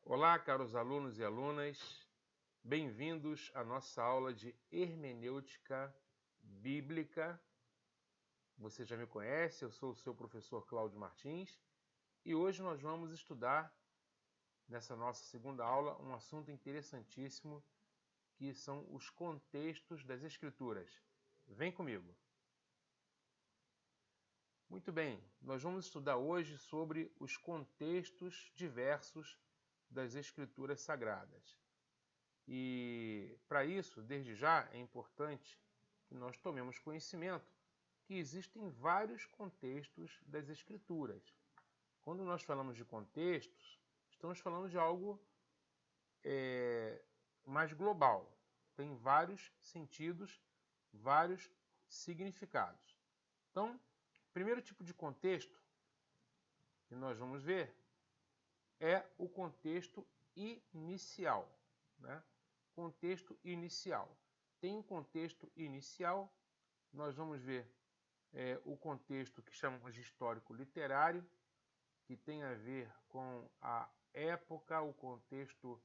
Olá, caros alunos e alunas, bem-vindos à nossa aula de hermenêutica bíblica. Você já me conhece, eu sou o seu professor Cláudio Martins e hoje nós vamos estudar, nessa nossa segunda aula, um assunto interessantíssimo que são os contextos das Escrituras. Vem comigo! Muito bem, nós vamos estudar hoje sobre os contextos diversos das Escrituras Sagradas. E para isso, desde já, é importante que nós tomemos conhecimento que existem vários contextos das Escrituras. Quando nós falamos de contextos, estamos falando de algo mais global. Tem vários sentidos, vários significados. Então, o primeiro tipo de contexto que nós vamos ver é o contexto inicial, né? Contexto inicial. Tem um contexto inicial, nós vamos ver o contexto que chamamos de histórico literário, que tem a ver com a época, o contexto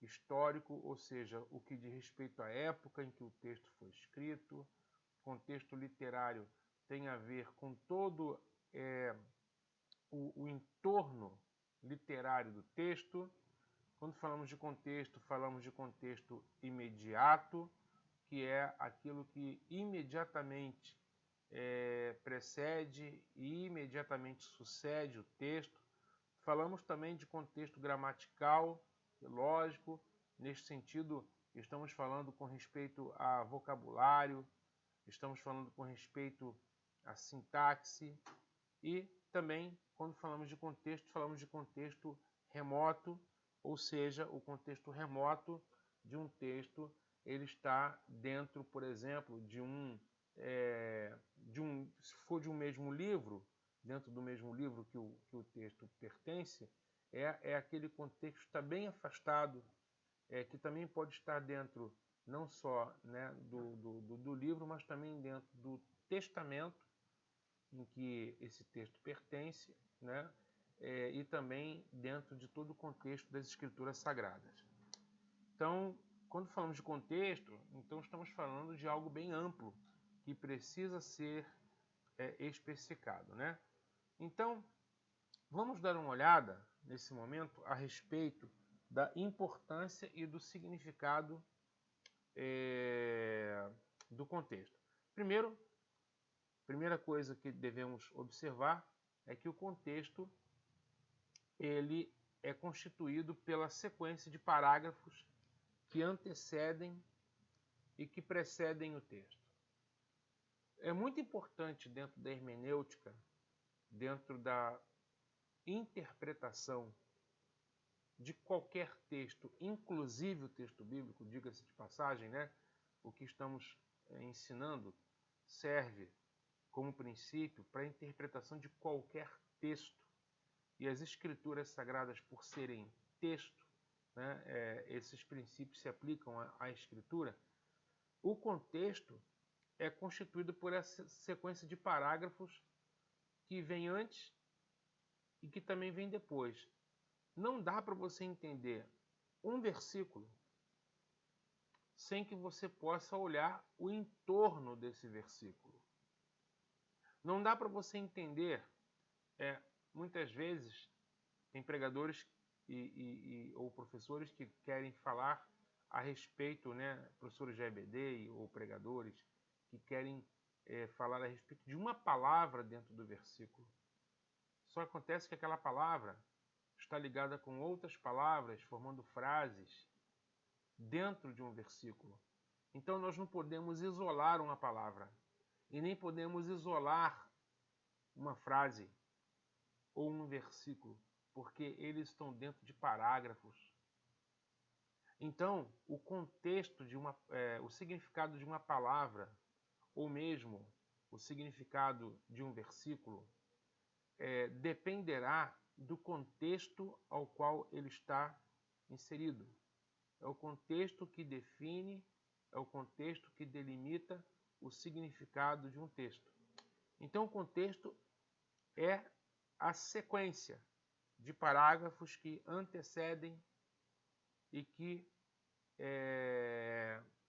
histórico, ou seja, o que diz respeito à época em que o texto foi escrito. Contexto literário tem a ver com todo o entorno literário do texto. Quando falamos de contexto imediato, que é aquilo que imediatamente precede e imediatamente sucede o texto. Falamos também de contexto gramatical e lógico. Neste sentido, estamos falando com respeito a vocabulário, estamos falando com respeito à sintaxe e também, quando falamos de contexto remoto, ou seja, o contexto remoto de um texto, ele está dentro, por exemplo, se for de um mesmo livro, dentro do mesmo livro que o texto pertence, é aquele contexto que está bem afastado, que também pode estar dentro não só, né, do livro, mas também dentro do testamento em que esse texto pertence, né, e também dentro de todo o contexto das Escrituras Sagradas. Então, quando falamos de contexto, então estamos falando de algo bem amplo, que precisa ser especificado, né? Então, vamos dar uma olhada, nesse momento, a respeito da importância e do significado do contexto. Primeira coisa que devemos observar é que o contexto ele é constituído pela sequência de parágrafos que antecedem e que precedem o texto. É muito importante dentro da hermenêutica, dentro da interpretação de qualquer texto, inclusive o texto bíblico, diga-se de passagem, né? O que estamos ensinando serve como princípio para a interpretação de qualquer texto. E as Escrituras Sagradas, por serem texto, né, esses princípios se aplicam à Escritura. O contexto é constituído por essa sequência de parágrafos que vem antes e que também vem depois. Não dá para você entender um versículo sem que você possa olhar o entorno desse versículo. Não dá para você entender, muitas vezes, tem pregadores ou professores que querem falar a respeito, né, professores de EBD ou pregadores que querem falar a respeito de uma palavra dentro do versículo. Só acontece que aquela palavra está ligada com outras palavras, formando frases dentro de um versículo. Então nós não podemos isolar uma palavra e nem podemos isolar uma frase ou um versículo, porque eles estão dentro de parágrafos. Então, o contexto o significado de uma palavra, ou mesmo o significado de um versículo, dependerá do contexto ao qual ele está inserido. É o contexto que define, é o contexto que delimita o significado de um texto. Então, o contexto é a sequência de parágrafos que antecedem e que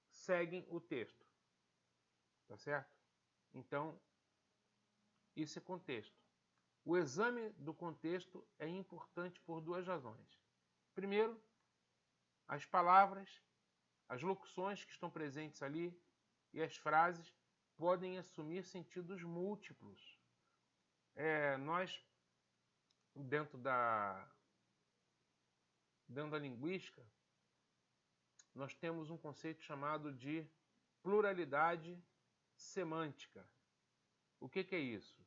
seguem o texto. Tá certo? Então, isso é contexto. O exame do contexto é importante por duas razões. Primeiro, as palavras, as locuções que estão presentes ali e as frases podem assumir sentidos múltiplos. Nós, dentro da linguística, nós temos um conceito chamado de pluralidade semântica. O que é isso?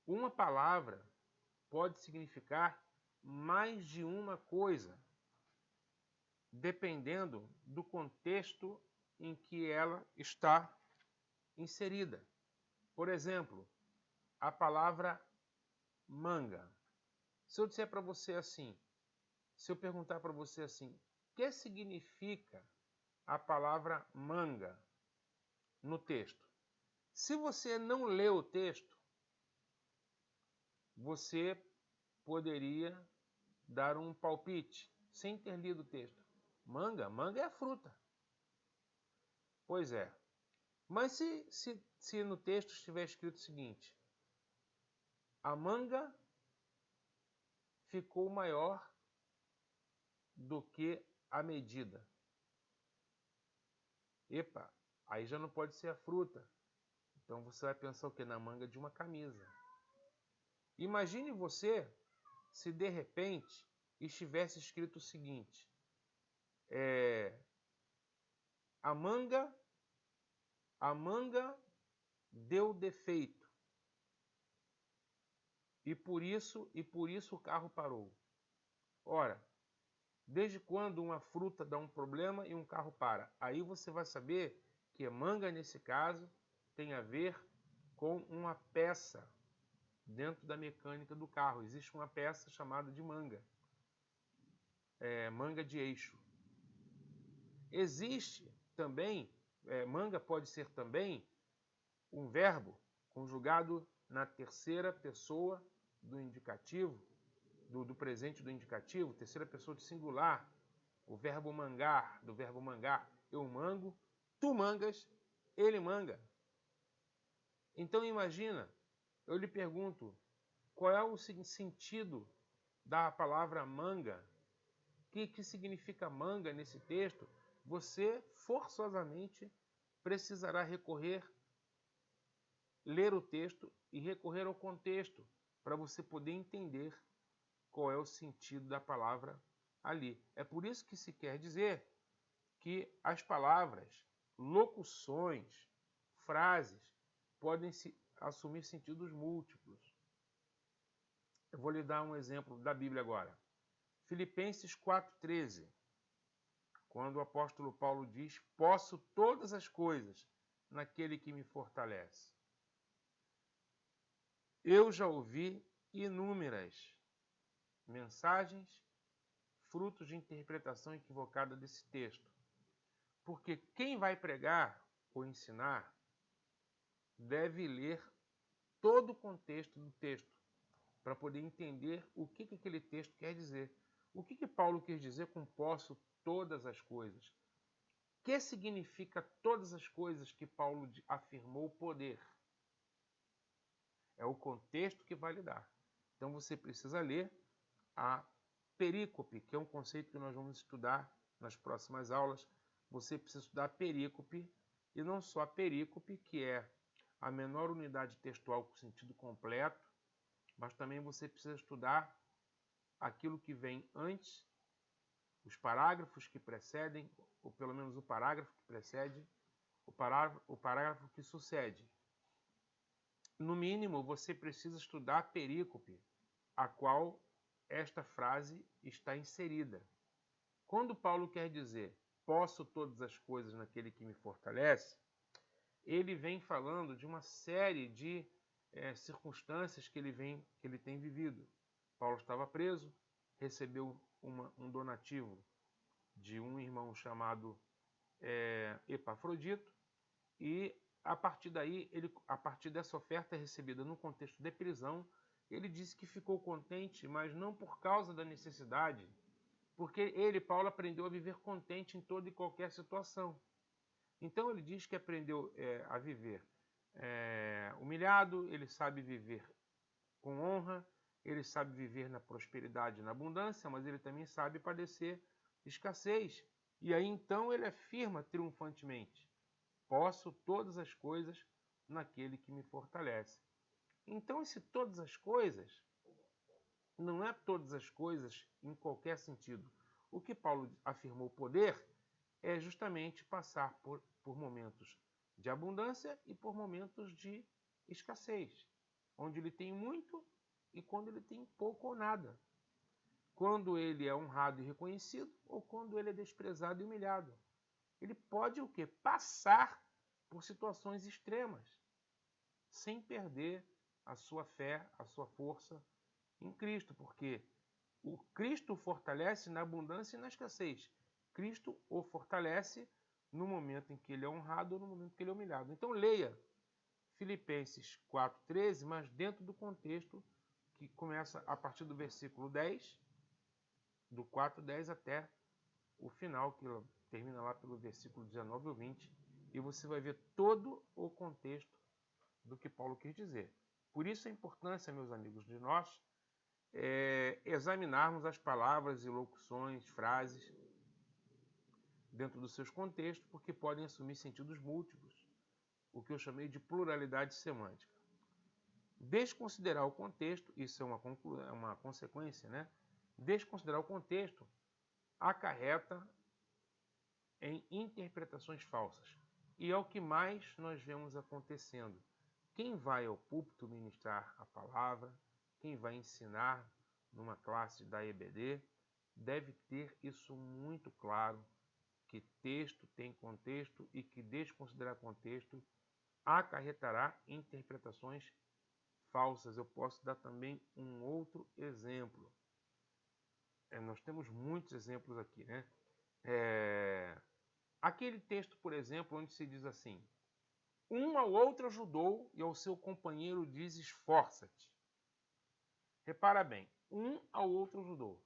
Uma palavra pode significar mais de uma coisa, dependendo do contexto em que ela está inserida. Por exemplo, a palavra manga. Se eu disser para você assim, se eu perguntar para você assim, o que significa a palavra manga no texto? Se você não lê o texto, você poderia dar um palpite sem ter lido o texto. Manga? Manga é a fruta. Pois é. Mas se no texto estiver escrito o seguinte: a manga ficou maior do que a medida. Epa, aí já não pode ser a fruta. Então você vai pensar o quê? Na manga de uma camisa. Imagine você se de repente estivesse escrito o seguinte: a manga deu defeito e por isso o carro parou. Ora, desde quando uma fruta dá um problema e um carro para? Aí você vai saber que a manga, nesse caso, tem a ver com uma peça dentro da mecânica do carro. Existe uma peça chamada de manga. Manga de eixo. Existe também, manga pode ser também um verbo conjugado na terceira pessoa do indicativo, do presente do indicativo, terceira pessoa de singular, o verbo mangar, do verbo mangar, eu mango, tu mangas, ele manga. Então imagina, eu lhe pergunto, qual é o sentido da palavra manga? O que significa manga nesse texto? Você forçosamente precisará ler o texto e recorrer ao contexto para você poder entender qual é o sentido da palavra ali. É por isso que se quer dizer que as palavras, locuções, frases podem assumir sentidos múltiplos. Eu vou lhe dar um exemplo da Bíblia agora. Filipenses 4,13, quando o apóstolo Paulo diz: posso todas as coisas naquele que me fortalece. Eu já ouvi inúmeras mensagens, frutos de interpretação equivocada desse texto. Porque quem vai pregar ou ensinar deve ler todo o contexto do texto para poder entender o que aquele texto quer dizer. O que Paulo quer dizer com posso todas as coisas? O que significa todas as coisas que Paulo afirmou poder? É o contexto que vai lhe dar. Então você precisa ler a perícope, que é um conceito que nós vamos estudar nas próximas aulas. Você precisa estudar a perícope, e não só a perícope, que é a menor unidade textual com sentido completo, mas também você precisa estudar aquilo que vem antes, os parágrafos que precedem, ou pelo menos o parágrafo que precede, o parágrafo que sucede. No mínimo, você precisa estudar a perícope, a qual esta frase está inserida. Quando Paulo quer dizer posso todas as coisas naquele que me fortalece, ele vem falando de uma série de circunstâncias que ele tem vivido. Paulo estava preso, recebeu um donativo de um irmão chamado Epafrodito, e a partir daí, a partir dessa oferta recebida no contexto de prisão, ele disse que ficou contente, mas não por causa da necessidade Porque ele, Paulo, aprendeu a viver contente em toda e qualquer situação. Então ele diz que aprendeu a viver humilhado, ele sabe viver com honra, ele sabe viver na prosperidade e na abundância, mas ele também sabe padecer escassez. E aí então ele afirma triunfantemente: posso todas as coisas naquele que me fortalece. Então esse todas as coisas não é todas as coisas em qualquer sentido. O que Paulo afirmou poder é justamente passar por momentos de abundância e por momentos de escassez, onde ele tem muito e quando ele tem pouco ou nada. Quando ele é honrado e reconhecido ou quando ele é desprezado e humilhado. Ele pode o quê? Passar por situações extremas, sem perder a sua fé, a sua força em Cristo, porque o Cristo o fortalece na abundância e na escassez. Cristo o fortalece no momento em que ele é honrado ou no momento em que ele é humilhado. Então leia Filipenses 4,13, mas dentro do contexto que começa a partir do versículo 10, do 4,10 até o final, que termina lá pelo versículo 19 ou 20, e você vai ver todo o contexto do que Paulo quis dizer. Por isso a importância, meus amigos, de nós examinarmos as palavras e locuções, frases, dentro dos seus contextos, porque podem assumir sentidos múltiplos, o que eu chamei de pluralidade semântica. Desconsiderar o contexto, isso é uma consequência, né? Desconsiderar o contexto acarreta em interpretações falsas. E é o que mais nós vemos acontecendo. Quem vai ao púlpito ministrar a palavra, quem vai ensinar numa classe da EBD, deve ter isso muito claro, que texto tem contexto e que desconsiderar contexto acarretará interpretações falsas. Eu posso dar também um outro exemplo. Nós temos muitos exemplos aqui, né? Aquele texto, por exemplo, onde se diz assim: um ao outro ajudou e ao seu companheiro diz: esforça-te. Repara bem, um ao outro ajudou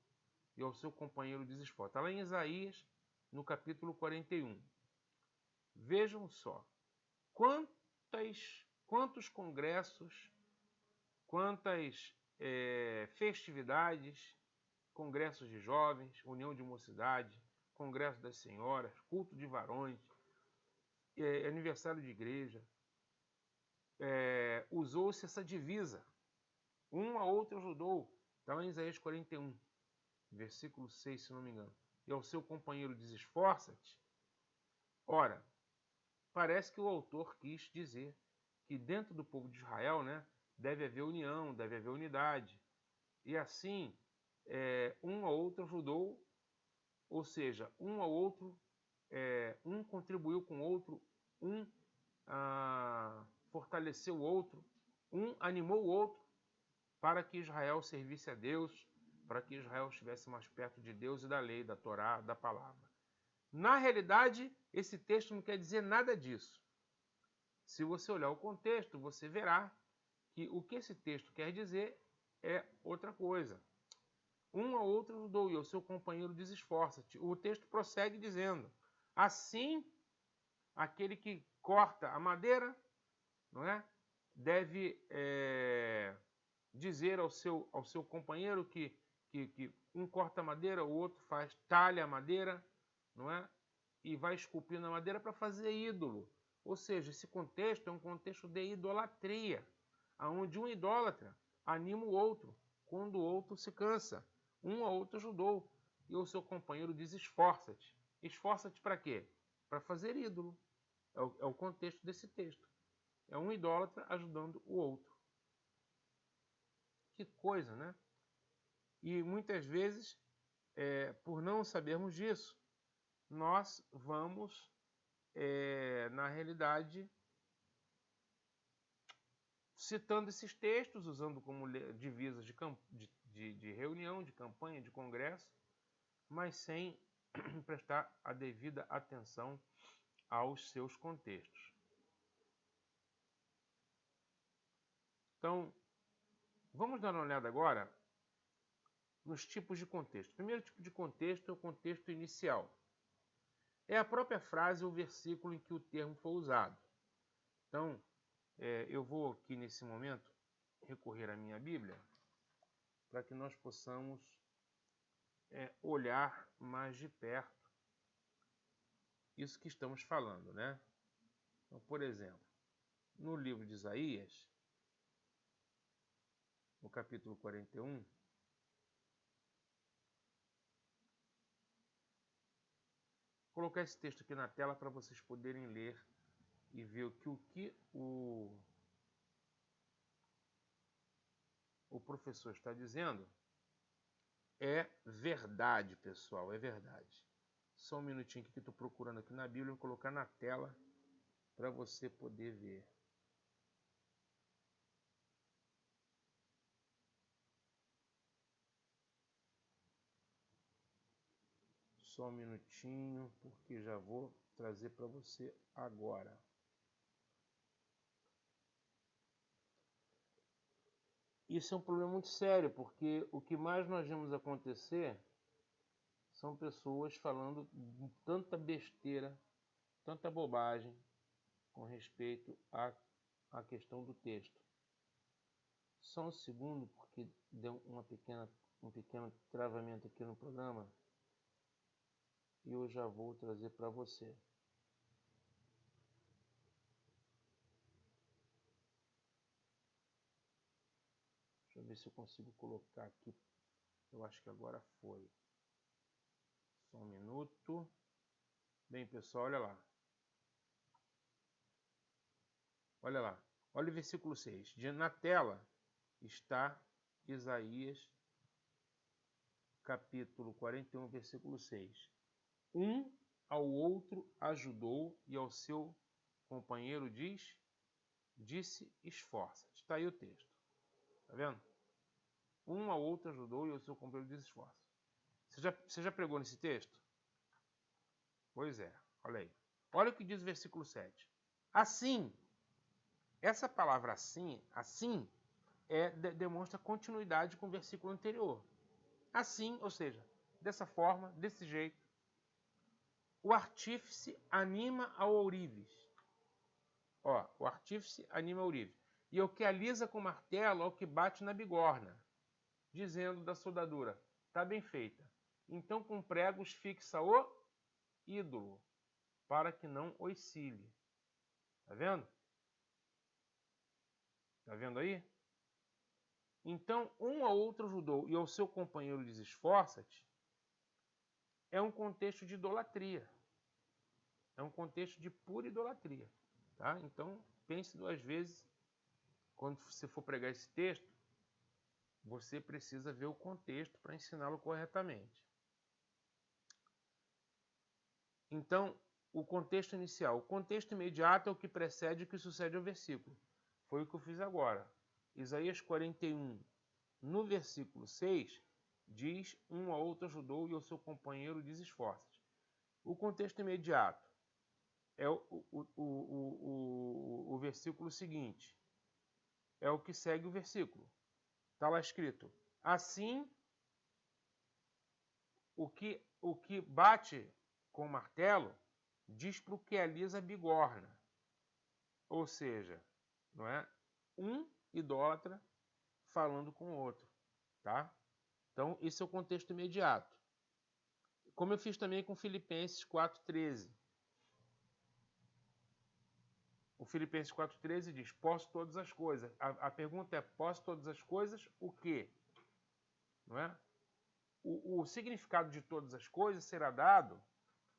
e ao seu companheiro diz: esforça-te. Está lá em Isaías, no capítulo 41. Vejam só, quantos congressos, quantas festividades, congressos de jovens, união de mocidade, congresso das senhoras, culto de varões, aniversário de igreja, usou-se essa divisa. Um a outro ajudou. Está lá em Isaías 41, versículo 6, se não me engano. E ao seu companheiro diz: esforça-te. Ora, parece que o autor quis dizer que dentro do povo de Israel, né, deve haver união, deve haver unidade. E assim, um ao outro ajudou, ou seja, um ao outro, um contribuiu com o outro, um fortaleceu o outro, um animou o outro para que Israel servisse a Deus, para que Israel estivesse mais perto de Deus e da lei, da Torá, da palavra. Na realidade, esse texto não quer dizer nada disso. Se você olhar o contexto, você verá que o que esse texto quer dizer é outra coisa. Um ao outro ajudou e ao seu companheiro diz: esforça-te. O texto prossegue dizendo: assim, aquele que corta a madeira, não é, deve dizer ao seu companheiro que um corta a madeira, o outro talha a madeira, não é, e vai esculpindo a madeira para fazer ídolo. Ou seja, esse contexto é um contexto de idolatria, onde um idólatra anima o outro quando o outro se cansa. Um ao outro ajudou e o seu companheiro diz: esforça-te. Esforça-te para quê? Para fazer ídolo. É o contexto desse texto. É um idólatra ajudando o outro. Que coisa, né? E muitas vezes, por não sabermos disso, nós vamos, na realidade, citando esses textos, usando como divisas de reunião, de campanha, de congresso, mas sem prestar a devida atenção aos seus contextos. Então, vamos dar uma olhada agora nos tipos de contexto. O primeiro tipo de contexto é o contexto inicial. É a própria frase ou versículo em que o termo foi usado. Então, eu vou aqui nesse momento recorrer à minha Bíblia para que nós possamos olhar mais de perto isso que estamos falando, né? Então, por exemplo, no livro de Isaías, no capítulo 41, vou colocar esse texto aqui na tela para vocês poderem ler e ver o que o professor está dizendo é verdade, pessoal, é verdade. Só um minutinho aqui que eu estou procurando aqui na Bíblia, vou colocar na tela para você poder ver. Só um minutinho, porque já vou trazer para você agora. Isso é um problema muito sério, porque o que mais nós vemos acontecer são pessoas falando tanta besteira, tanta bobagem com respeito à questão do texto. Só um segundo, porque deu um pequeno travamento aqui no programa e eu já vou trazer para você. Deixa eu ver se eu consigo colocar aqui. Eu acho que agora foi. Só um minuto. Bem, pessoal, olha lá. Olha lá. Olha o versículo 6. Na tela está Isaías, capítulo 41, versículo 6. Um ao outro ajudou e ao seu companheiro disse, esforça-te. Está aí o texto. Está vendo? Um ao outro ajudou e ao seu companheiro disse, esforça. Você já pregou nesse texto? Pois é, olha aí. Olha o que diz o versículo 7. Assim, essa palavra assim demonstra continuidade com o versículo anterior. Assim, ou seja, dessa forma, desse jeito, o artífice anima ao ourives. Ó, o artífice anima ao ourives. E o que alisa com o martelo é o que bate na bigorna, dizendo da soldadura, está bem feita. Então com pregos fixa o ídolo, para que não oscile. Tá vendo? Tá vendo aí? Então, um ao outro ajudou e ao seu companheiro diz, esforça-te, é um contexto de idolatria. É um contexto de pura idolatria. Tá? Então, pense duas vezes. Quando você for pregar esse texto, você precisa ver o contexto para ensiná-lo corretamente. Então, o contexto inicial. O contexto imediato é o que precede e o que sucede ao versículo. Foi o que eu fiz agora. Isaías 41, no versículo 6, diz, um ao outro ajudou e ao seu companheiro diz, esforça-te. O contexto imediato é o versículo seguinte. É o que segue o versículo. Está lá escrito, assim, o que bate com o martelo diz para o que alisa a bigorna. Ou seja, não é? Um idólatra falando com o outro. Tá? Então, esse é o contexto imediato. Como eu fiz também com Filipenses 4,13. O Filipenses 4,13 diz, posso todas as coisas. A pergunta é, posso todas as coisas, o quê? Não é? O significado de todas as coisas será dado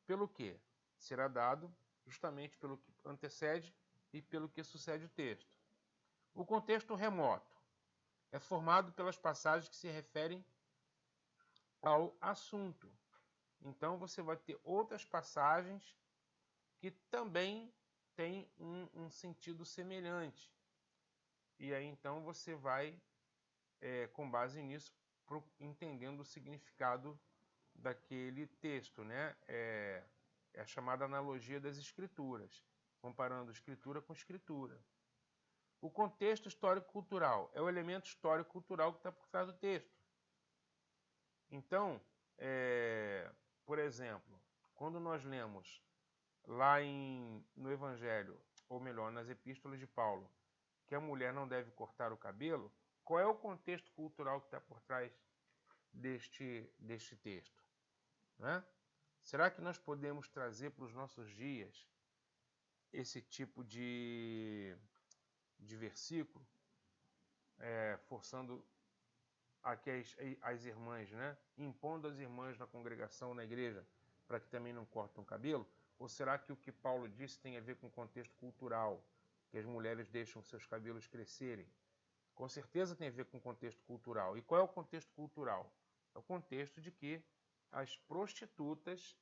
pelo quê? Será dado justamente pelo que antecede e pelo que sucede o texto. O contexto remoto é formado pelas passagens que se referem ao assunto. Então, você vai ter outras passagens que também têm um sentido semelhante. E aí, então, você vai, com base nisso, entendendo o significado daquele texto, né? É a chamada analogia das escrituras, comparando escritura com escritura. O contexto histórico-cultural é o elemento histórico-cultural que está por trás do texto. Então, por exemplo, quando nós lemos lá no Evangelho, ou melhor, nas epístolas de Paulo, que a mulher não deve cortar o cabelo, qual é o contexto cultural que está por trás deste texto? Né? Será que nós podemos trazer para os nossos dias esse tipo de versículo, forçando aqui as irmãs, né? Impondo as irmãs na congregação, na igreja, para que também não cortem o cabelo? Ou será que o que Paulo disse tem a ver com o contexto cultural, que as mulheres deixam seus cabelos crescerem? Com certeza tem a ver com o contexto cultural. E qual é o contexto cultural? É o contexto de que as prostitutas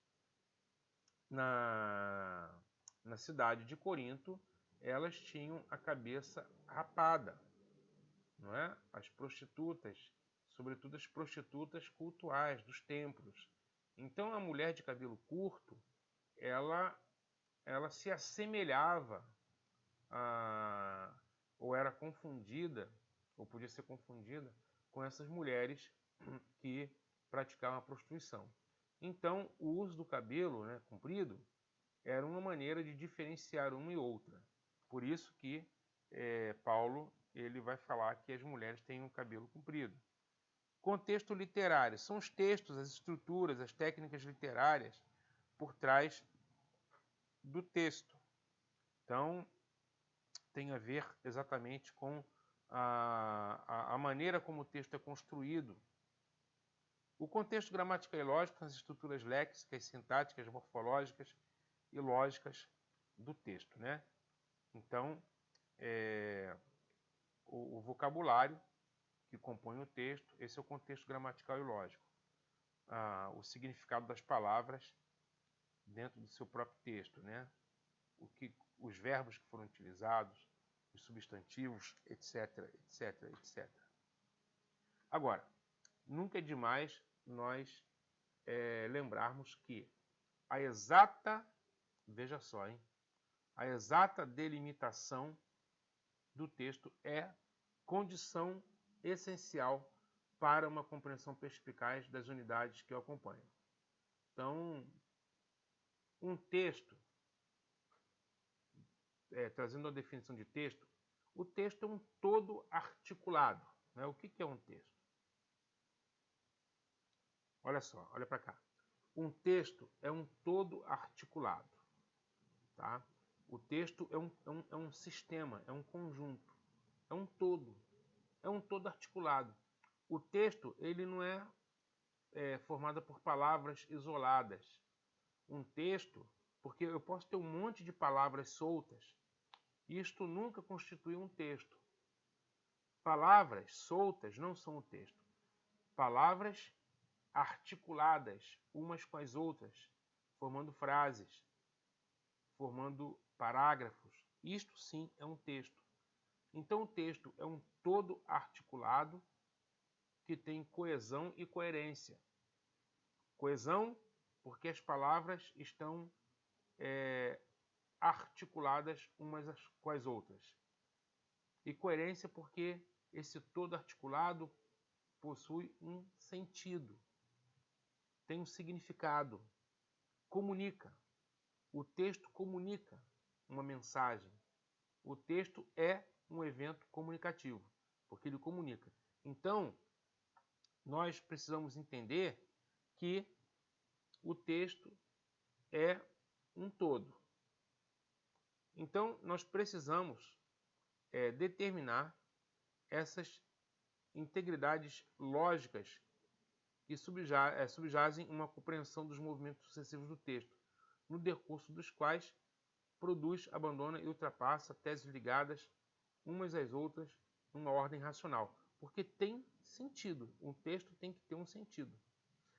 na cidade de Corinto, elas tinham a cabeça rapada, não é? As prostitutas, sobretudo as prostitutas cultuais dos templos. Então a mulher de cabelo curto, ela se assemelhava ou era confundida, ou podia ser confundida com essas mulheres que praticavam a prostituição. Então, o uso do cabelo, né, comprido, era uma maneira de diferenciar uma e outra. Por isso que Paulo ele vai falar que as mulheres têm um cabelo comprido. Contexto literário. São os textos, as estruturas, as técnicas literárias por trás do texto. Então, tem a ver exatamente com a maneira como o texto é construído. O contexto gramatical e lógico são as estruturas léxicas, sintáticas, morfológicas e lógicas do texto, né? Então, o vocabulário que compõe o texto, esse é o contexto gramatical e lógico. O significado das palavras dentro do seu próprio texto, né? Os verbos que foram utilizados, os substantivos, etc, etc, etc. Agora, nunca é demais nós lembrarmos que a exata, veja só, hein? A exata delimitação do texto é condição essencial para uma compreensão perspicaz das unidades que o acompanham. Então, um texto, trazendo a definição de texto, o texto é um todo articulado. Né? O que é um texto? Olha só, olha para cá. Um texto é um todo articulado. Tá? O texto é um sistema, é um conjunto, é um todo articulado. O texto ele não é formado por palavras isoladas. Um texto, porque eu posso ter um monte de palavras soltas, e isto nunca constitui um texto. Palavras soltas não são um texto. Palavras articuladas umas com as outras, formando frases, formando parágrafos. Isto sim é um texto. Então o texto é um todo articulado que tem coesão e coerência. Coesão porque as palavras estão articuladas umas com as outras. E coerência porque esse todo articulado possui um sentido, tem um significado, comunica. O texto comunica uma mensagem. O texto é um evento comunicativo, porque ele comunica. Então, nós precisamos entender que o texto é um todo. Então, nós precisamos determinar essas integridades lógicas que subjazem uma compreensão dos movimentos sucessivos do texto, no decurso dos quais produz, abandona e ultrapassa teses ligadas umas às outras numa ordem racional. Porque tem sentido, um texto tem que ter um sentido.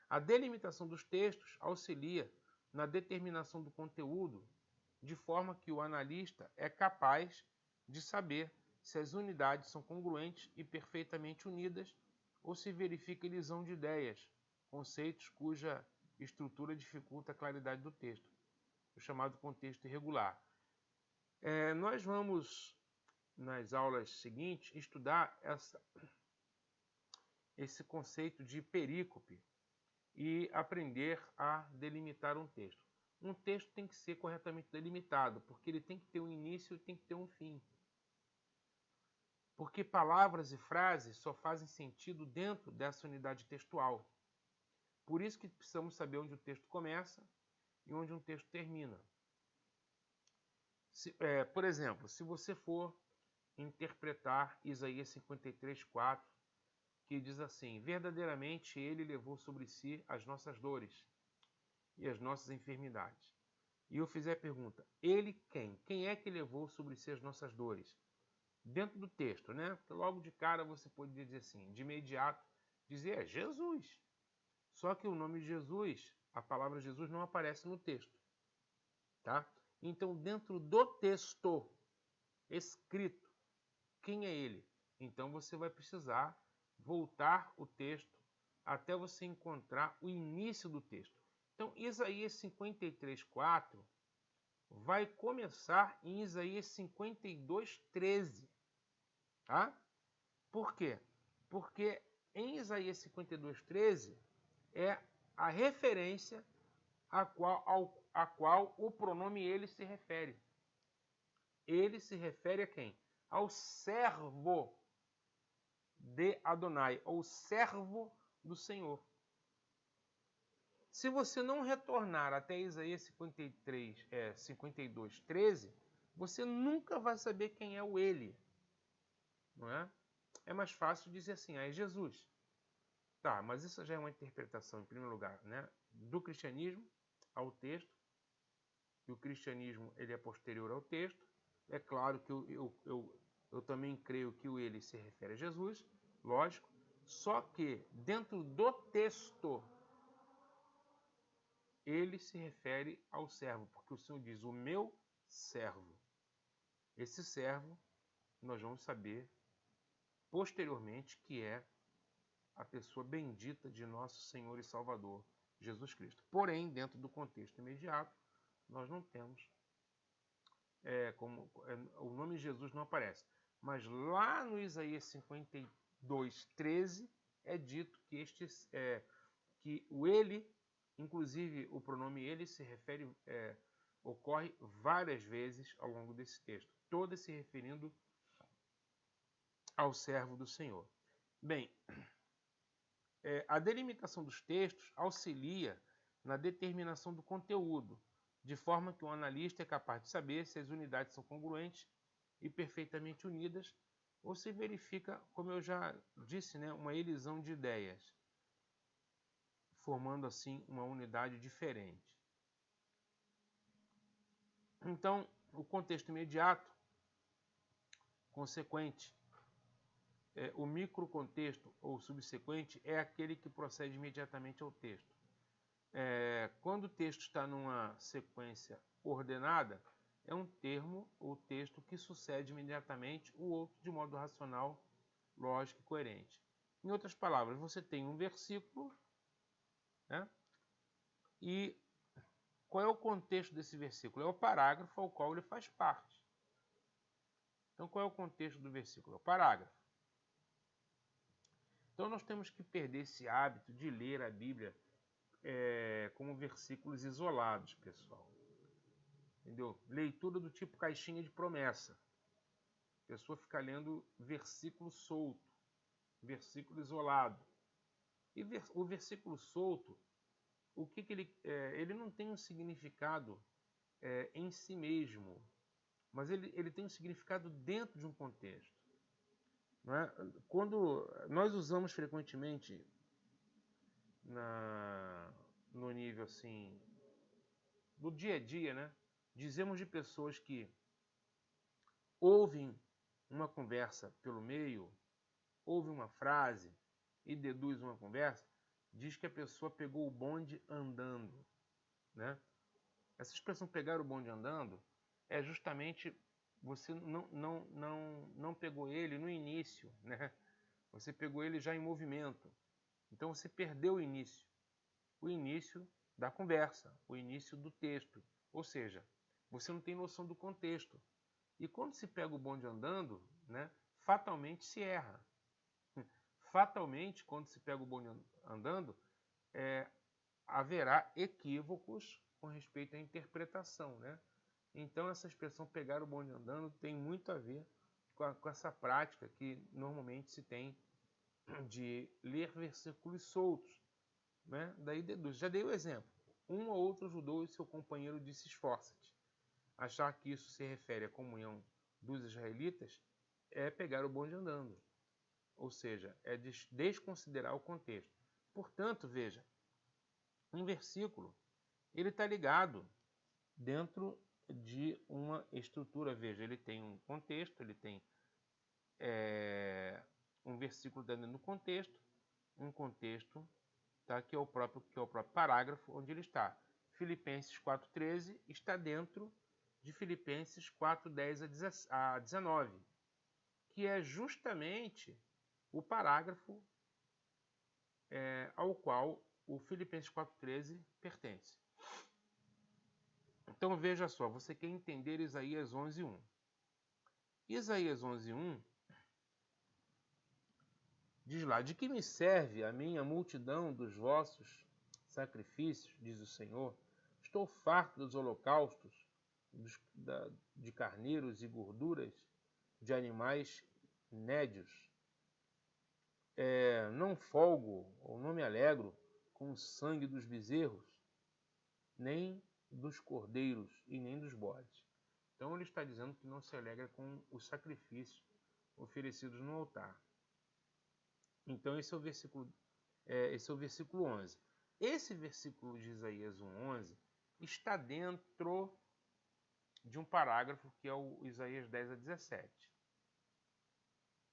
A delimitação dos textos auxilia na determinação do conteúdo, de forma que o analista é capaz de saber se as unidades são congruentes e perfeitamente unidas ou se verifica elisão de ideias, conceitos cuja estrutura dificulta a claridade do texto, o chamado contexto irregular. Nós vamos, nas aulas seguintes, estudar esse conceito de perícope, e aprender a delimitar um texto. Um texto tem que ser corretamente delimitado, porque ele tem que ter um início e tem que ter um fim. Porque palavras e frases só fazem sentido dentro dessa unidade textual. Por isso que precisamos saber onde o texto começa e onde um texto termina. Por exemplo, se você for interpretar Isaías 53:4, que diz assim: verdadeiramente ele levou sobre si as nossas dores e as nossas enfermidades. E eu fizer a pergunta, ele quem? Quem é que levou sobre si as nossas dores? Dentro do texto, né? Porque logo de cara você pode dizer assim, de imediato, dizer Jesus. Só que o nome de Jesus, a palavra Jesus não aparece no texto, tá? Então, dentro do texto escrito, quem é ele? Então, você vai precisar voltar o texto até você encontrar o início do texto. Então, Isaías 53:4 vai começar em Isaías 52:13, tá? Por quê? Porque em Isaías 52:13 é a referência a qual o pronome ele se refere. Ele se refere a quem? Ao servo de Adonai, ou servo do Senhor. Se você não retornar até Isaías 52:13, você nunca vai saber quem é o ele, não é? É mais fácil dizer assim, é Jesus. Tá, mas isso já é uma interpretação, em primeiro lugar, né, do cristianismo ao texto, e o cristianismo ele é posterior ao texto. É claro que eu também creio que o ele se refere a Jesus, lógico, só que dentro do texto ele se refere ao servo, porque o Senhor diz, o meu servo. Esse servo, nós vamos saber posteriormente que é a pessoa bendita de nosso Senhor e Salvador, Jesus Cristo. Porém, dentro do contexto imediato, nós não temos, o nome de Jesus não aparece. Mas lá no Isaías 52:13 é dito que que o ele, inclusive o pronome ele se refere, ocorre várias vezes ao longo desse texto, todas se referindo ao servo do Senhor. Bem, a delimitação dos textos auxilia na determinação do conteúdo, de forma que o analista é capaz de saber se as unidades são congruentes e perfeitamente unidas, ou se verifica, como eu já disse, né, uma elisão de ideias, formando assim uma unidade diferente. Então, o contexto imediato, consequente, o microcontexto ou subsequente é aquele que procede imediatamente ao texto. Quando o texto está numa sequência ordenada, é um termo ou texto que sucede imediatamente o outro de modo racional, lógico e coerente. Em outras palavras, você tem um versículo, né? E qual é o contexto desse versículo? É o parágrafo ao qual ele faz parte. Então, qual é o contexto do versículo? É o parágrafo. Então, nós temos que perder esse hábito de ler a Bíblia como versículos isolados, pessoal. Entendeu? Leitura do tipo caixinha de promessa. A pessoa fica lendo versículo solto, versículo isolado. E o versículo solto, o que ele não tem um significado em si mesmo, mas ele tem um significado dentro de um contexto. Não é? Quando nós usamos frequentemente no nível assim do dia a dia, né? Dizemos de pessoas que ouvem uma conversa pelo meio, ouvem uma frase e deduz uma conversa, diz que a pessoa pegou o bonde andando, né? Essa expressão pegar o bonde andando é justamente você não pegou ele no início, né? Você pegou ele já em movimento. Então você perdeu o início da conversa, o início do texto. Ou seja, você não tem noção do contexto. E quando se pega o bonde andando, né, fatalmente se erra. Fatalmente, quando se pega o bonde andando, haverá equívocos com respeito à interpretação, né? Então, essa expressão pegar o bonde andando tem muito a ver com essa prática que normalmente se tem de ler versículos soltos, né? Daí deduz. Já dei o exemplo. Um ou outro judeu e seu companheiro disse: esforça-te. Achar que isso se refere à comunhão dos israelitas é pegar o bonde andando. Ou seja, é desconsiderar o contexto. Portanto, veja, um versículo ele está ligado dentro de uma estrutura. Veja, ele tem um contexto, ele tem um versículo dentro do contexto, um contexto, tá, que é o próprio parágrafo onde ele está. Filipenses 4,13 está dentro de Filipenses 4:10 a 19, que é justamente o parágrafo ao qual o Filipenses 4,13 pertence. Então veja só, você quer entender Isaías 11:1. Isaías 11:1 diz lá: de que me serve a minha multidão dos vossos sacrifícios, diz o Senhor? Estou farto dos holocaustos, de carneiros e gorduras de animais nédios. Não folgo ou não me alegro com o sangue dos bezerros, nem dos cordeiros e nem dos bodes. Então ele está dizendo que não se alegra com os sacrifícios oferecidos no altar. Então esse é o versículo 11. Esse versículo de Isaías 1:11 está dentro de um parágrafo que é o Isaías 10:17.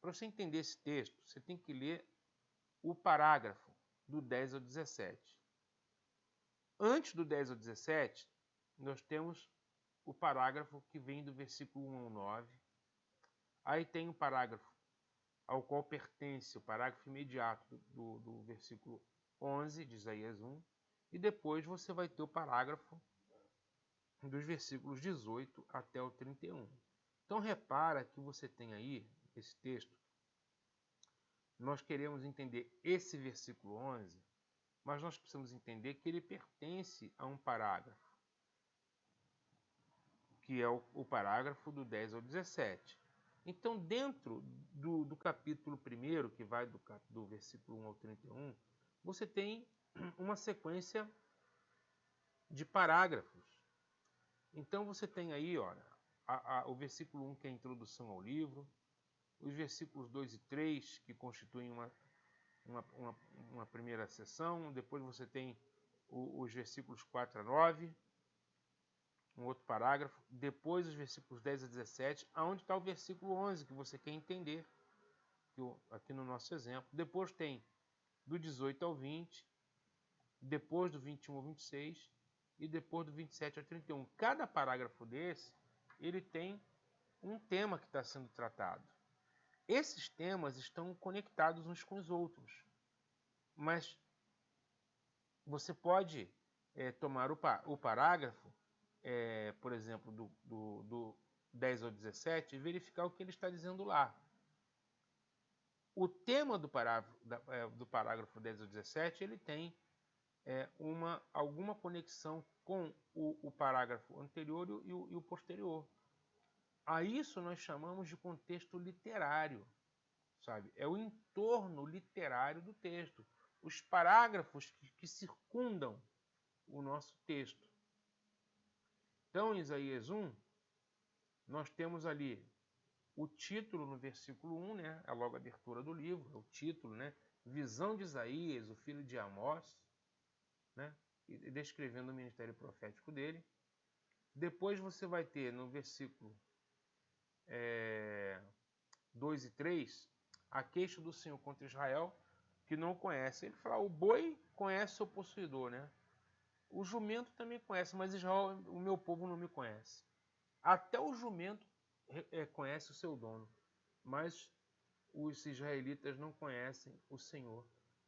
Para você entender esse texto, você tem que ler o parágrafo do 10 ao 17. Antes do 10 ao 17, nós temos o parágrafo que vem do versículo 1 ao 9. Aí tem o parágrafo ao qual pertence o parágrafo imediato do versículo 11 de Isaías 1. E depois você vai ter o parágrafo dos versículos 18 até o 31. Então repara que você tem aí esse texto. Nós queremos entender esse versículo 11, mas nós precisamos entender que ele pertence a um parágrafo, que é o parágrafo do 10 ao 17. Então, dentro do capítulo 1, que vai do versículo 1 ao 31, você tem uma sequência de parágrafos. Então, você tem aí, olha, o versículo 1, que é a introdução ao livro, os versículos 2 e 3, que constituem uma primeira seção. Depois você tem os versículos 4 a 9, um outro parágrafo. Depois os versículos 10 a 17, aonde está o versículo 11, que você quer entender, aqui no nosso exemplo. Depois tem do 18 ao 20, depois do 21 ao 26 e depois do 27 ao 31. Cada parágrafo desse, ele tem um tema que está sendo tratado. Esses temas estão conectados uns com os outros, mas você pode tomar o parágrafo, por exemplo, do 10 ao 17 e verificar o que ele está dizendo lá. O tema do parágrafo 10 ao 17 ele tem alguma conexão com o parágrafo anterior e o posterior. A isso nós chamamos de contexto literário, sabe? É o entorno literário do texto, os parágrafos que circundam o nosso texto. Então, em Isaías 1, nós temos ali o título no versículo 1, né? É logo a abertura do livro, é o título, né? Visão de Isaías, o filho de Amós, né? E descrevendo o ministério profético dele. Depois você vai ter no versículo 2 e 3, a queixa do Senhor contra Israel, que não conhece. Ele fala, o boi conhece seu possuidor, né? O jumento também conhece, mas Israel, o meu povo, não me conhece. Até o jumento conhece o seu dono, mas os israelitas não conhecem o Senhor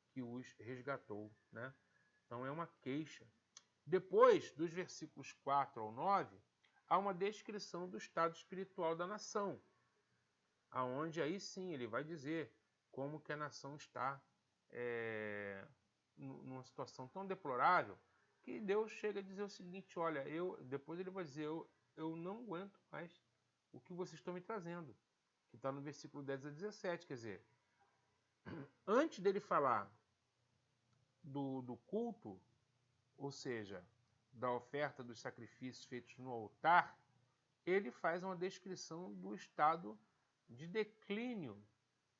que os resgatou, né? Então é uma queixa. Depois, dos versículos 4 ao 9, há uma descrição do estado espiritual da nação, aonde aí sim ele vai dizer como que a nação está numa situação tão deplorável que Deus chega a dizer o seguinte: olha, depois ele vai dizer, eu não aguento mais o que vocês estão me trazendo, que está no versículo 10 a 17, quer dizer, antes dele falar do culto, ou seja, da oferta dos sacrifícios feitos no altar, ele faz uma descrição do estado de declínio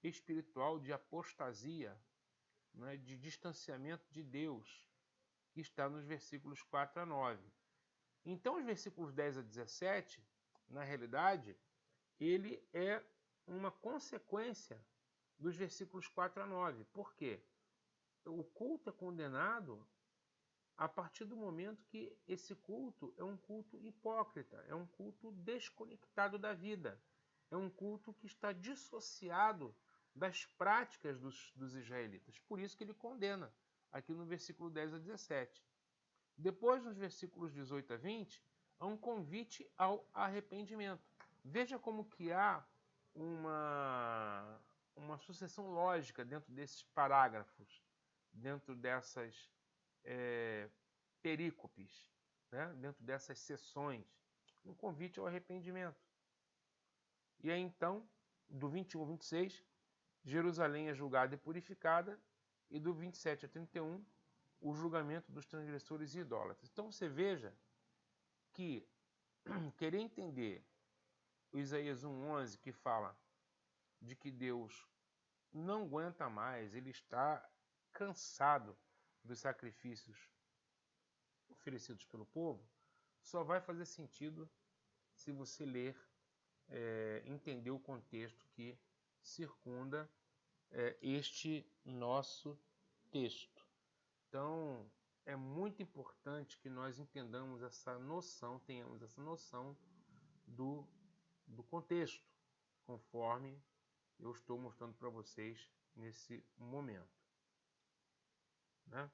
espiritual, de apostasia, né, de distanciamento de Deus, que está nos versículos 4 a 9. Então, os versículos 10 a 17, na realidade, ele é uma consequência dos versículos 4 a 9. Por quê? O culto é condenado a partir do momento que esse culto é um culto hipócrita, é um culto desconectado da vida, é um culto que está dissociado das práticas dos israelitas. Por isso que ele condena, aqui no versículo 10 a 17. Depois, nos versículos 18 a 20, há um convite ao arrependimento. Veja como que há uma sucessão lógica dentro desses parágrafos, dentro dessas perícopes, né? Dentro dessas sessões, um convite ao arrependimento. E aí então, do 21 ao 26, Jerusalém é julgada e purificada, e do 27 a 31, o julgamento dos transgressores e idólatras. Então você veja que querer entender o Isaías 1:11, que fala de que Deus não aguenta mais, ele está cansado dos sacrifícios oferecidos pelo povo, só vai fazer sentido se você ler, entender o contexto que circunda este nosso texto. Então, é muito importante que nós entendamos essa noção, tenhamos essa noção do contexto, conforme eu estou mostrando para vocês nesse momento, né?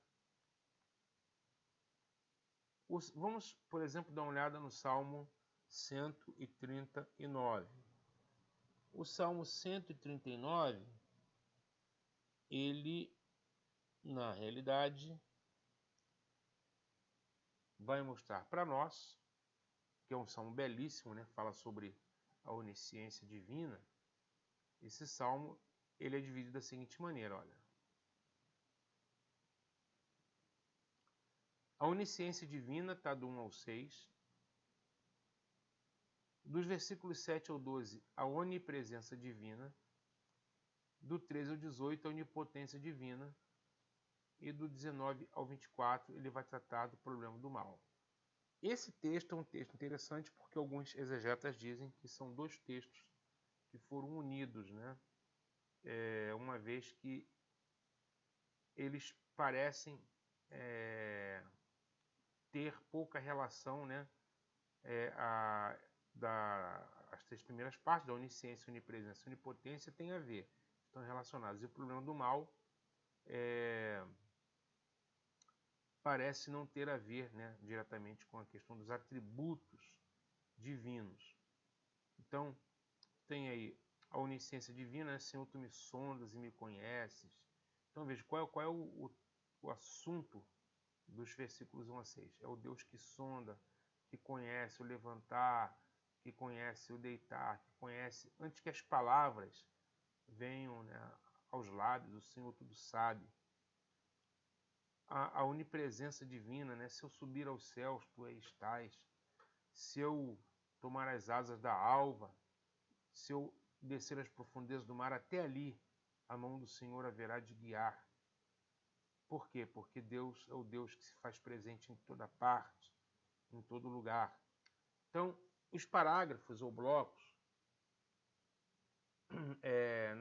Vamos, por exemplo, dar uma olhada no Salmo 139. O Salmo 139, ele, na realidade, vai mostrar para nós, que é um salmo belíssimo, né? Fala sobre a onisciência divina. Esse salmo, ele é dividido da seguinte maneira, olha. A onisciência divina está do 1 ao 6. Dos versículos 7 ao 12, a onipresença divina. Do 13 ao 18, a onipotência divina. E do 19 ao 24, ele vai tratar do problema do mal. Esse texto é um texto interessante porque alguns exegetas dizem que são dois textos que foram unidos, né? Uma vez que eles parecem ter pouca relação, né? As três primeiras partes, da onisciência, onipresença e onipotência, tem a ver, estão relacionados. E o problema do mal parece não ter a ver, né, diretamente com a questão dos atributos divinos. Então, tem aí a onisciência divina, né? Senhor, tu me sondas e me conheces. Então, veja, qual é o assunto dos versículos 1 a 6? É o Deus que sonda, que conhece o levantar, que conhece o deitar, que conhece, antes que as palavras venham, né, aos lábios, o Senhor tudo sabe. A onipresença divina, né? Se eu subir aos céus, tu aí estás. Se eu tomar as asas da alva, se eu descer as profundezas do mar, até ali a mão do Senhor haverá de guiar. Por quê? Porque Deus é o Deus que se faz presente em toda parte, em todo lugar. Então, os parágrafos ou blocos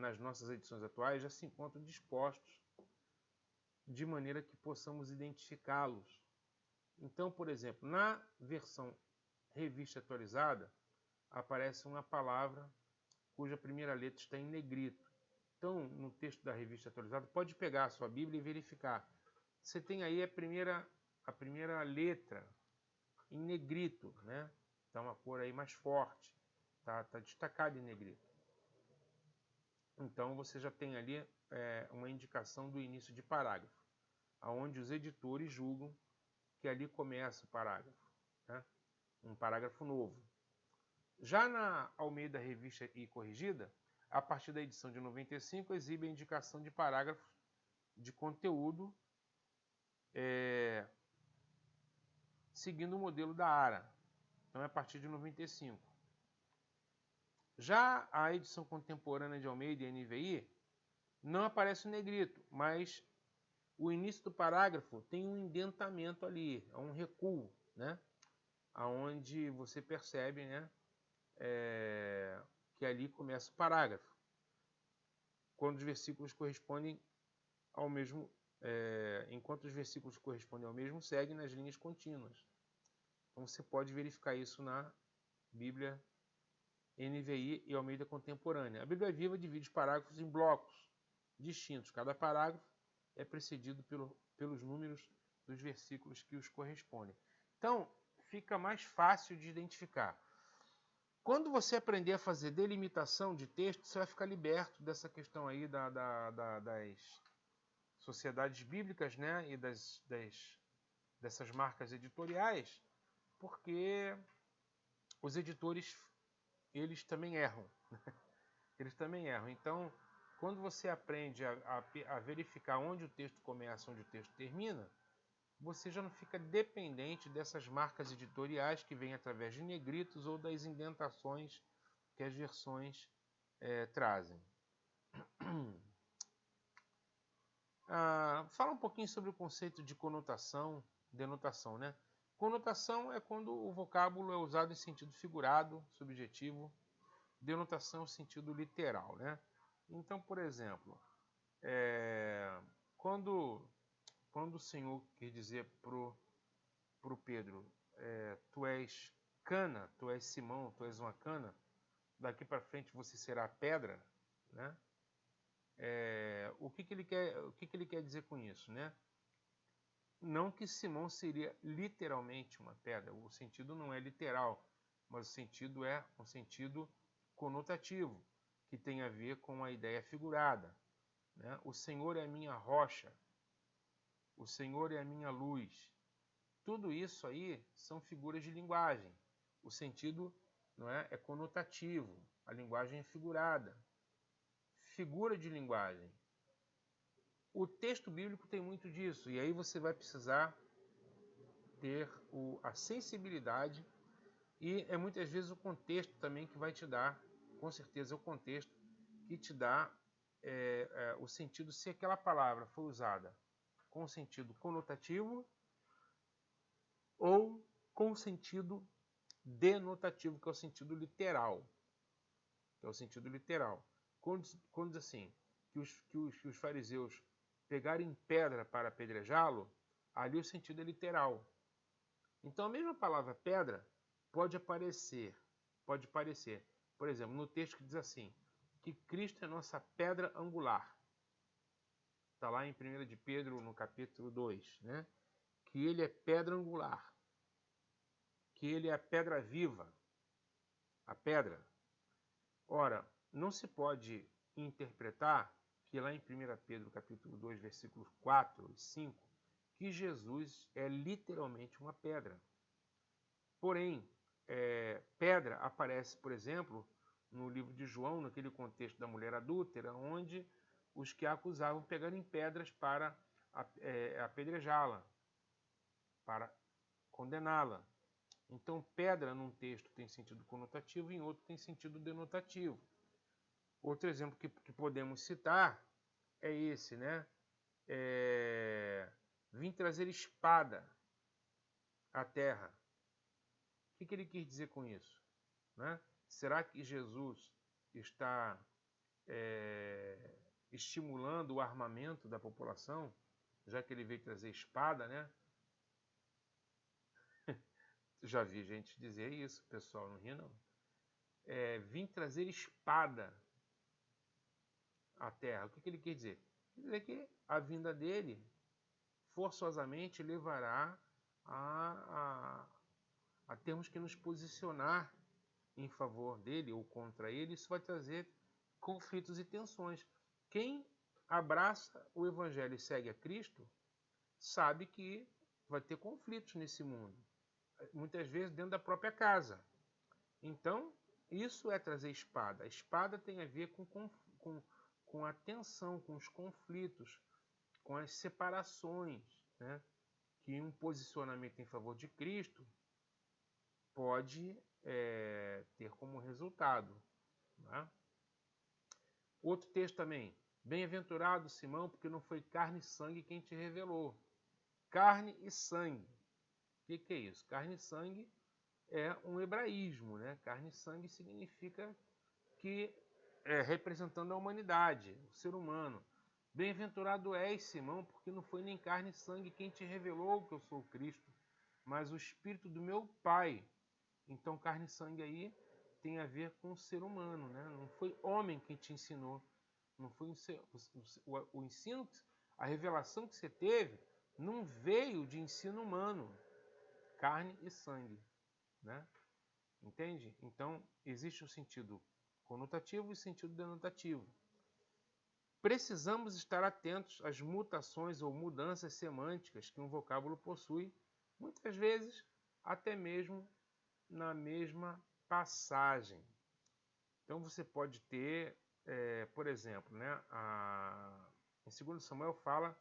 nas nossas edições atuais já se encontram dispostos de maneira que possamos identificá-los. Então, por exemplo, na versão revista atualizada, aparece uma palavra cuja primeira letra está em negrito. Então, no texto da revista atualizada, pode pegar a sua Bíblia e verificar. Você tem aí a primeira letra em negrito, né? Está uma cor aí mais forte, tá destacada em negrito. Então, você já tem ali uma indicação do início de parágrafo. onde os editores julgam que ali começa o parágrafo, né? Um parágrafo novo. Já na Almeida Revista e Corrigida, a partir da edição de 95, exibe a indicação de parágrafos de conteúdo seguindo o modelo da ARA. Então é a partir de 95. Já a edição contemporânea de Almeida e NVI não aparece o negrito, mas o início do parágrafo tem um indentamento ali, um recuo, né? Onde você percebe, né, que ali começa o parágrafo, quando os versículos correspondem ao mesmo, enquanto os versículos correspondem ao mesmo, seguem nas linhas contínuas. Então você pode verificar isso na Bíblia NVI e Almeida Contemporânea. A Bíblia Viva divide os parágrafos em blocos distintos. Cada parágrafo é precedido pelos números dos versículos que os correspondem. Então, fica mais fácil de identificar. Quando você aprender a fazer delimitação de texto, você vai ficar liberto dessa questão aí das sociedades bíblicas, né, e dessas marcas editoriais, porque os editores, eles também erram. Eles também erram. Então, quando você aprende a verificar onde o texto começa, onde o texto termina, você já não fica dependente dessas marcas editoriais que vêm através de negritos ou das indentações que as versões trazem. Fala um pouquinho sobre o conceito de conotação, denotação, né? Conotação é quando o vocábulo é usado em sentido figurado, subjetivo. Denotação é o sentido literal, né? Então, por exemplo, quando o Senhor quer dizer pro Pedro, tu és cana, tu és Simão, tu és uma cana, daqui para frente você será pedra, né? O que ele quer dizer com isso, né? Não que Simão seria literalmente uma pedra, o sentido não é literal, mas o sentido é um sentido conotativo, que tem a ver com a ideia figurada, né? O Senhor é a minha rocha, o Senhor é a minha luz. Tudo isso aí são figuras de linguagem. O sentido, não é conotativo, a linguagem é figurada. Figura de linguagem. O texto bíblico tem muito disso, e aí você vai precisar ter a sensibilidade, e é muitas vezes o contexto também que vai te dar, com certeza é o contexto que te dá o sentido, se aquela palavra foi usada com sentido conotativo ou com sentido denotativo, que é o sentido literal. Quando diz assim, que os fariseus pegarem pedra para apedrejá-lo, ali o sentido é literal. Então a mesma palavra pedra pode parecer, por exemplo, no texto que diz assim, que Cristo é nossa pedra angular. Está lá em 1 de Pedro, no capítulo 2, né? Que ele é pedra angular, que ele é a pedra viva, a pedra. Ora, não se pode interpretar que lá em 1 Pedro capítulo 2, versículos 4 e 5, que Jesus é literalmente uma pedra. Porém, pedra aparece, por exemplo, no livro de João, naquele contexto da mulher adúltera, onde os que a acusavam pegaram pedras para apedrejá-la, para condená-la. Então, pedra num texto tem sentido conotativo, em outro tem sentido denotativo. Outro exemplo que podemos citar é esse, né? Vim trazer espada à terra. O que ele quis dizer com isso, né? Será que Jesus está estimulando o armamento da população, já que ele veio trazer espada, né? Já vi gente dizer isso, pessoal, não ri não. Vim trazer espada à terra. O que ele quer dizer? Quer dizer que a vinda dele forçosamente levará a termos que nos posicionar em favor dele ou contra ele. Isso vai trazer conflitos e tensões. Quem abraça o Evangelho e segue a Cristo sabe que vai ter conflitos nesse mundo, muitas vezes dentro da própria casa. Então, isso é trazer espada. A espada tem a ver com a tensão, com os conflitos, com as separações, né? Que um posicionamento em favor de Cristo pode ter como resultado. Né? Outro texto também. Bem-aventurado Simão, porque não foi carne e sangue quem te revelou. Carne e sangue. O que é isso? Carne e sangue é um hebraísmo, né? Carne e sangue significa que representando a humanidade, o ser humano. Bem-aventurado és, Simão, porque não foi nem carne e sangue quem te revelou que eu sou Cristo, mas o Espírito do meu Pai. Então, carne e sangue aí tem a ver com o ser humano, né? Não foi homem quem te ensinou. Não foi o ensino, a revelação que você teve não veio de ensino humano, carne e sangue, né? Entende? Então, existe o sentido conotativo e o sentido denotativo. Precisamos estar atentos às mutações ou mudanças semânticas que um vocábulo possui, muitas vezes até mesmo na mesma passagem. Então, você pode ter, por exemplo, né, em 2 Samuel fala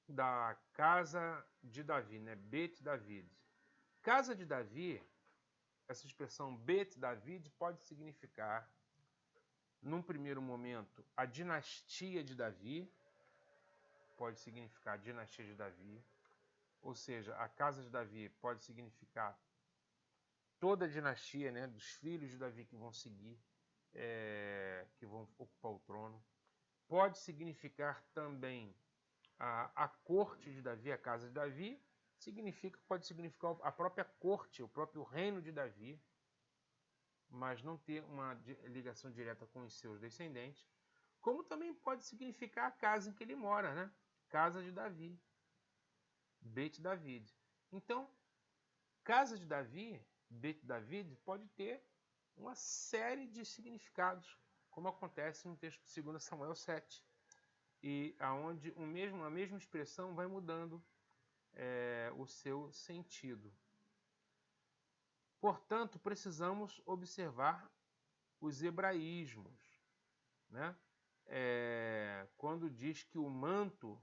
da casa de Davi, né, Bet David. Casa de Davi, essa expressão Bet David pode significar, num primeiro momento, a dinastia de Davi, pode significar a dinastia de Davi, ou seja, a casa de Davi pode significar toda a dinastia, né, dos filhos de Davi que vão seguir, que vão ocupar o trono. Pode significar também a corte de Davi, a casa de Davi, pode significar a própria corte, o próprio reino de Davi, mas não ter uma ligação direta com os seus descendentes, como também pode significar a casa em que ele mora, né? Casa de Davi, Bet David. Então, casa de Davi, Bet David, pode ter uma série de significados, como acontece no texto de 2 Samuel 7, e aonde a mesma expressão vai mudando o seu sentido. Portanto, precisamos observar os hebraísmos, né? Quando diz que o manto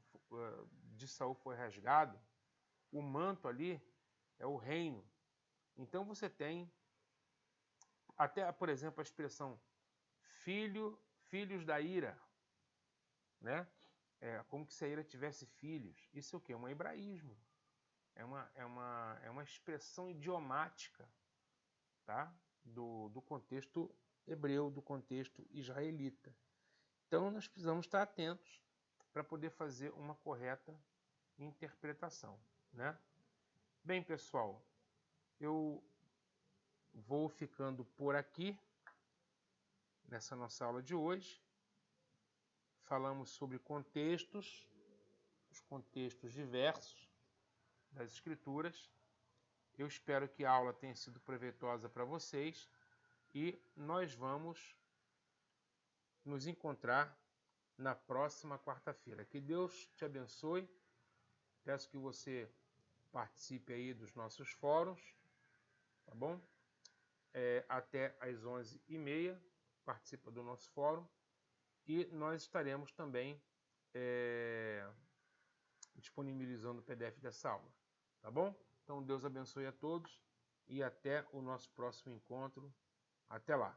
de Saul foi rasgado, o manto ali é o reino. Então você tem até, por exemplo, a expressão filhos da ira, né? Como que se a ira tivesse filhos. Isso é o quê? É um hebraísmo. É uma expressão idiomática, tá? Do contexto hebreu, do contexto israelita. Então, nós precisamos estar atentos para poder fazer uma correta interpretação, né? Bem, pessoal, eu vou ficando por aqui nessa nossa aula de hoje. Falamos sobre contextos, os contextos diversos das Escrituras. Eu espero que a aula tenha sido proveitosa para vocês e nós vamos nos encontrar na próxima quarta-feira. Que Deus te abençoe. Peço que você participe aí dos nossos fóruns, tá bom? Até às 11h30, participa do nosso fórum e nós estaremos também disponibilizando o PDF dessa aula, tá bom? Então, Deus abençoe a todos e até o nosso próximo encontro. Até lá!